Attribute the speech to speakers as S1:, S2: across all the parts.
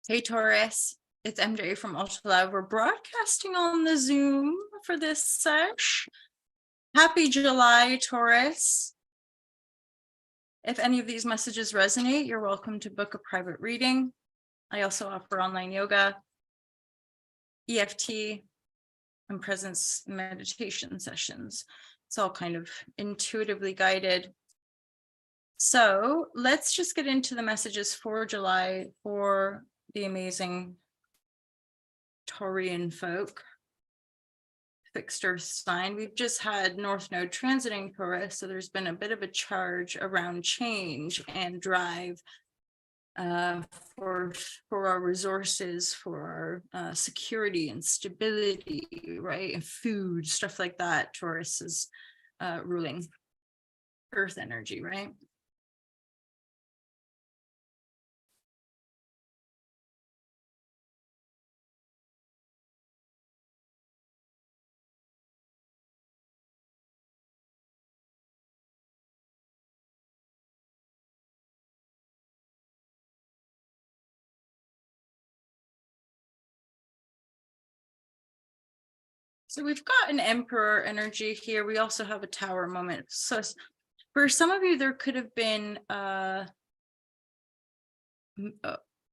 S1: Hey Taurus, it's MJ from Ultra Love. We're broadcasting on the Zoom for this sesh. Happy July, Taurus. If any of these messages resonate, you're welcome to book a private reading. I also offer online yoga, EFT, and presence meditation sessions. It's all kind of intuitively guided. So let's just get into the messages for July for the amazing Taurian folk. Fixed earth sign. We've just had North Node transiting Taurus, so there's been a bit of a charge around change and drive for our resources, for our security and stability, right? And food, stuff like that. Taurus is ruling earth energy, right? So we've got an emperor energy here. We also have a tower moment. So for some of you, there could have been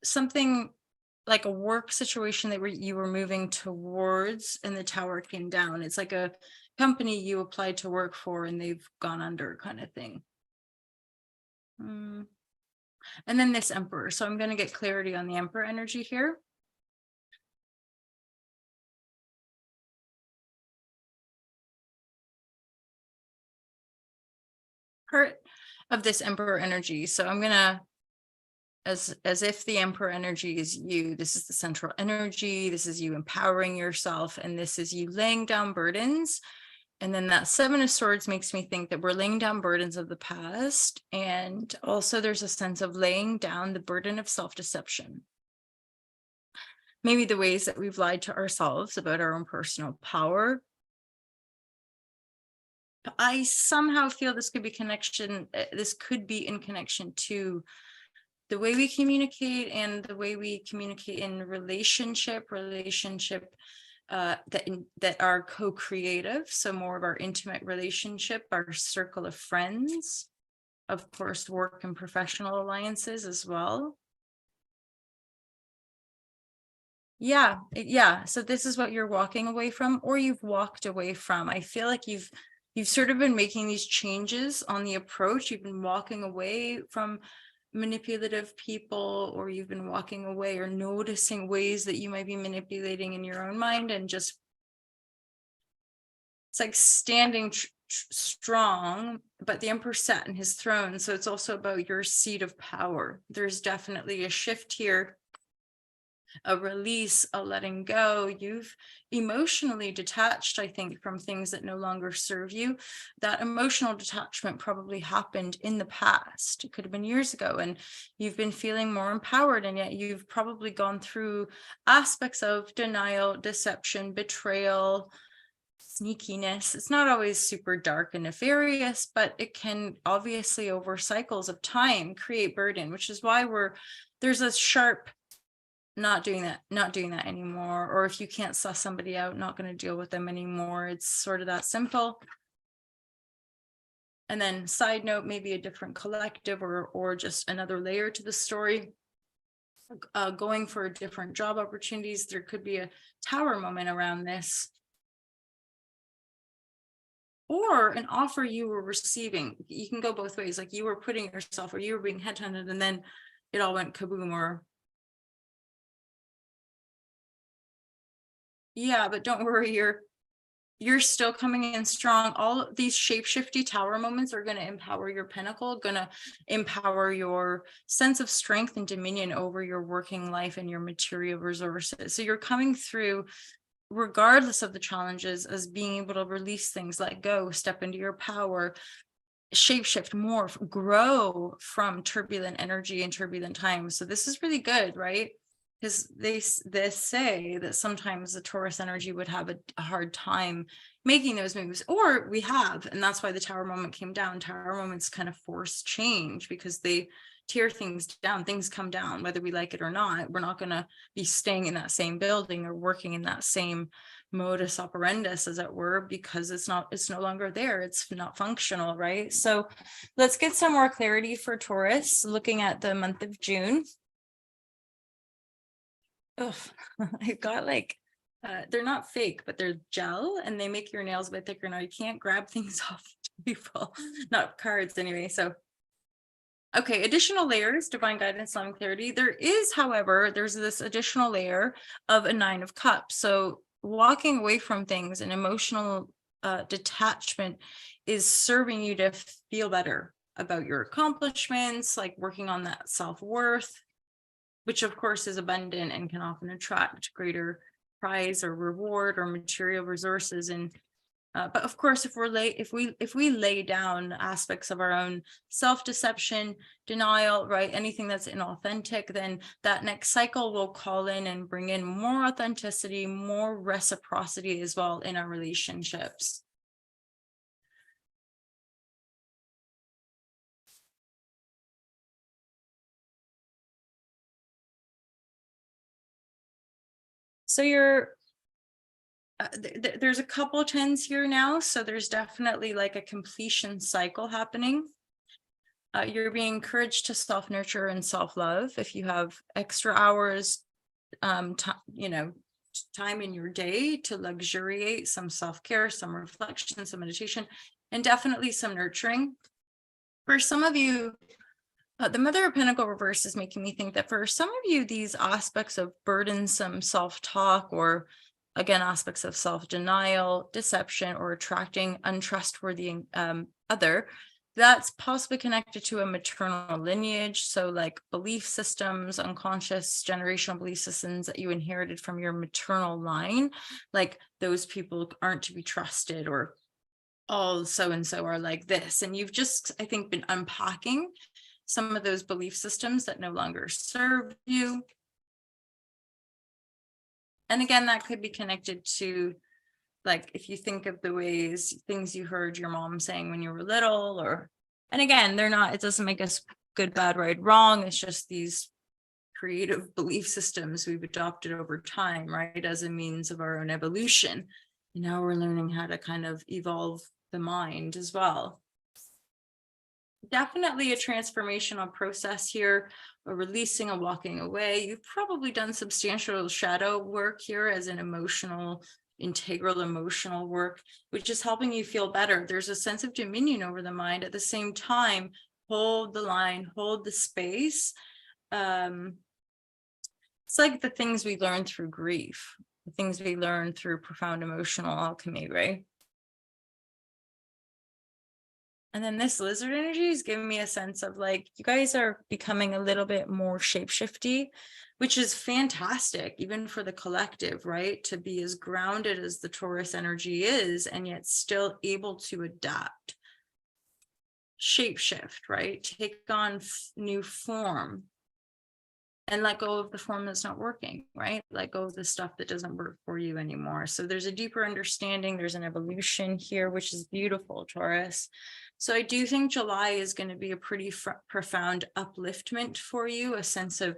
S1: something like a work situation that you were moving towards and the tower came down. It's like a company you applied to work for and they've gone under kind of thing. And then this emperor. So I'm going to get clarity on the emperor energy here. Part of this emperor energy. So I'm going to, as if the emperor energy is you, this is the central energy, this is you empowering yourself, and this is you laying down burdens. And then that Seven of Swords makes me think that we're laying down burdens of the past. And also there's a sense of laying down the burden of self-deception. Maybe the ways that we've lied to ourselves about our own personal power. I somehow feel this could be in connection to the way we communicate and the way we communicate in relationship that are co-creative. So more of our intimate relationship, our circle of friends, of course, work and professional alliances as well. Yeah. So this is what you're walking away from, or you've walked away from. I feel like you've sort of been making these changes on the approach. You've been walking away from manipulative people, or you've been walking away or noticing ways that you might be manipulating in your own mind, and just it's like standing strong. But the emperor sat in his throne, so it's also about your seat of power. There's definitely a shift here, a release, a letting go. You've emotionally detached, I think, from things that no longer serve you. That emotional detachment probably happened in the past. It could have been years ago, and you've been feeling more empowered, and yet you've probably gone through aspects of denial, deception, betrayal, sneakiness. It's not always super dark and nefarious, but it can obviously over cycles of time create burden, which is why there's a sharp not doing that anymore. Or if you can't suss somebody out, not going to deal with them anymore. It's sort of that simple. And then side note, maybe a different collective or just another layer to the story. Going for different job opportunities. There could be a tower moment around this, or an offer you were receiving. You can go both ways. Like you were putting yourself, or you were being headhunted, and then it all went kaboom. Or yeah, but don't worry, you're still coming in strong. All these shape-shifty tower moments are going to empower your pinnacle, going to empower your sense of strength and dominion over your working life and your material resources. So you're coming through regardless of the challenges as being able to release things, let go, step into your power, shapeshift, morph, grow from turbulent energy and turbulent times. So this is really good, right? because they say that sometimes the Taurus energy would have a hard time making those moves, or we have, and that's why the Tower moment came down. Tower moments kind of force change because they tear things down. Things come down whether we like it or not. We're not going to be staying in that same building or working in that same modus operandus, as it were, because it's no longer there. It's not functional, right? So let's get some more clarity for Taurus, looking at the month of June. Oh, I've got like, they're not fake, but they're gel and they make your nails a bit thicker. Now you can't grab things off people, not cards anyway. So, okay, additional layers, divine guidance, love, and clarity. There is, however, there's this additional layer of a 9 of cups. So walking away from things and emotional detachment is serving you to feel better about your accomplishments, like working on that self-worth, which of course is abundant and can often attract greater prize or reward or material resources. And but of course, if we lay down aspects of our own self-deception, denial, right, anything that's inauthentic, then that next cycle will call in and bring in more authenticity, more reciprocity as well in our relationships. So there's a couple 10s here now, so there's definitely like a completion cycle happening. You're being encouraged to self-nurture and self-love. If you have extra hours, time in your day to luxuriate some self-care, some reflection, some meditation, and definitely some nurturing. For some of you, the Mother of Pentacle reverse is making me think that for some of you, these aspects of burdensome self-talk, or again, aspects of self-denial, deception, or attracting untrustworthy other, that's possibly connected to a maternal lineage. So like belief systems, unconscious generational belief systems that you inherited from your maternal line, like those people aren't to be trusted, or all so-and-so are like this. And you've just, I think, been unpacking some of those belief systems that no longer serve you. And again, that could be connected to, like, if you think of the things you heard your mom saying when you were little, or, and again, it doesn't make us good, bad, right, wrong. It's just these creative belief systems we've adopted over time, right, as a means of our own evolution. And now we're learning how to kind of evolve the mind as well. Definitely a transformational process here, a releasing, a walking away. You've probably done substantial shadow work here as an integral emotional work, which is helping you feel better. There's a sense of dominion over the mind. At the same time, hold the line, hold the space. It's like the things we learn through grief, the things we learn through profound emotional alchemy, right? And then this lizard energy is giving me a sense of like, you guys are becoming a little bit more shapeshifty, which is fantastic, even for the collective, right? To be as grounded as the Taurus energy is, and yet still able to adapt, shapeshift, right? Take on new form and let go of the form that's not working, right? Let go of the stuff that doesn't work for you anymore. So there's a deeper understanding. There's an evolution here, which is beautiful, Taurus. So I do think July is going to be a pretty profound upliftment for you, a sense of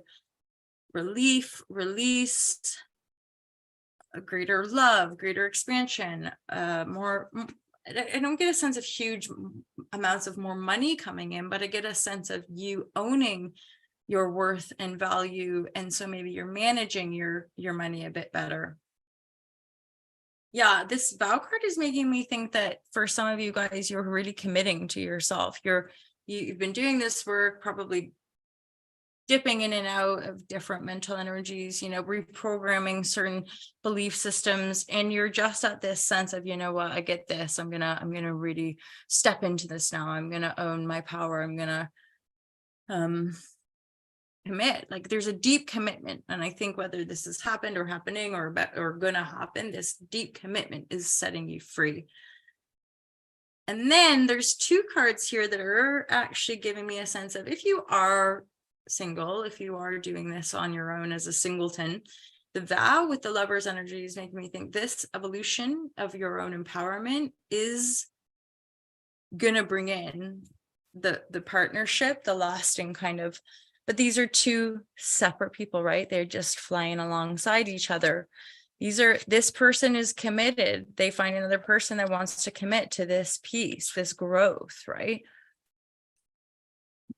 S1: relief, release, a greater love, greater expansion, more. I don't get a sense of huge amounts of more money coming in, but I get a sense of you owning your worth and value. And so maybe you're managing your money a bit better. Yeah, this vow card is making me think that for some of you guys, you're really committing to yourself. You've been doing this work, probably dipping in and out of different mental energies, reprogramming certain belief systems, and you're just at this sense of, you know what, I get this. I'm gonna really step into this now. I'm gonna own my power. I'm gonna commit. Like there's a deep commitment, and I think whether this has happened or happening or gonna happen, this deep commitment is setting you free. And then there's two cards here that are actually giving me a sense of, if you are single, if you are doing this on your own as a singleton, the vow with the Lover's energy is making me think this evolution of your own empowerment is gonna bring in the partnership, the lasting kind of, but these are two separate people, right? They're just flying alongside each other. This person is committed. They find another person that wants to commit to this piece, this growth, right?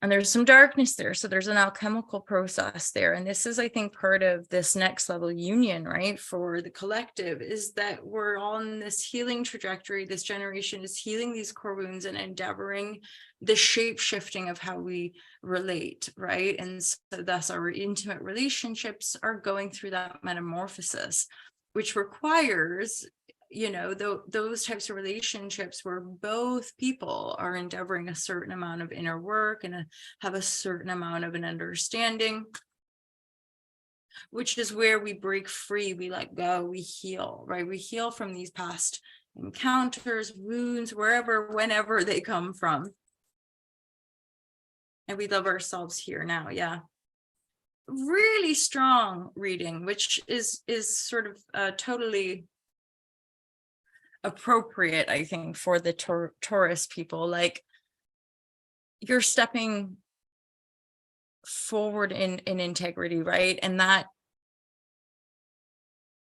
S1: And there's some darkness there. So there's an alchemical process there. And this is, I think, part of this next level union, right? For the collective, is that we're on this healing trajectory. This generation is healing these core wounds and endeavoring the shape shifting of how we relate, right? And so thus our intimate relationships are going through that metamorphosis, which requires, you know, those types of relationships where both people are endeavoring a certain amount of inner work and have a certain amount of an understanding, which is where we break free, we let go, we heal, right? We heal from these past encounters, wounds, wherever, whenever they come from. And we love ourselves here now. Yeah. Really strong reading, which is sort of totally appropriate, I think, for the Taurus people. Like, you're stepping forward in integrity, right? And that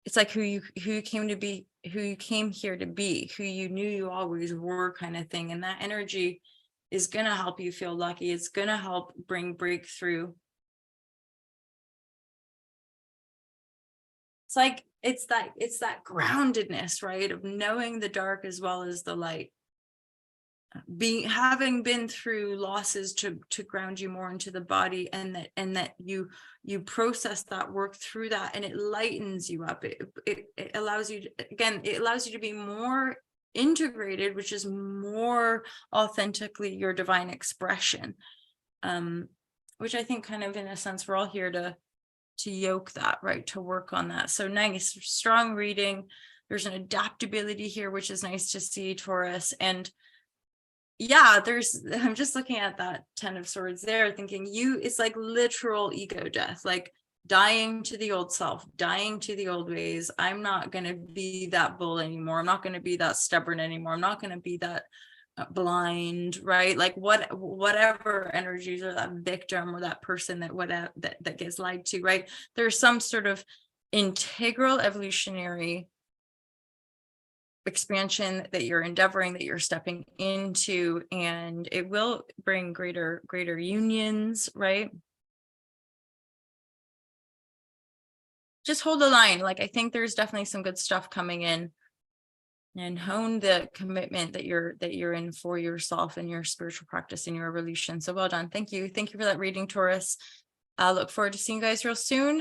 S1: it's like who you came to be, who you came here to be, who you knew you always were, kind of thing. And that energy is going to help you feel lucky. It's going to help bring breakthrough. It's like it's that groundedness, right, of knowing the dark as well as the light, having been through losses to ground you more into the body, and that you process that, work through that, and it lightens you up. It allows you to be more integrated, which is more authentically your divine expression, which I think kind of, in a sense, we're all here to yoke that, right, to work on that. So nice, strong reading. There's an adaptability here, which is nice to see, Taurus. And yeah, I'm just looking at that 10 of Swords there, thinking it's like literal ego death, like dying to the old self, dying to the old ways. I'm not going to be that bull anymore. I'm not going to be that stubborn anymore. I'm not going to be that blind, right? Like whatever energies, or that victim, or that person that gets lied to, right? There's some sort of integral evolutionary expansion that you're endeavoring, that you're stepping into, and it will bring greater unions, right? Just hold the line. Like, I think there's definitely some good stuff coming in, and hone the commitment that you're in for yourself and your spiritual practice and your evolution. So well done. Thank you for that reading, Taurus. I look forward to seeing you guys real soon.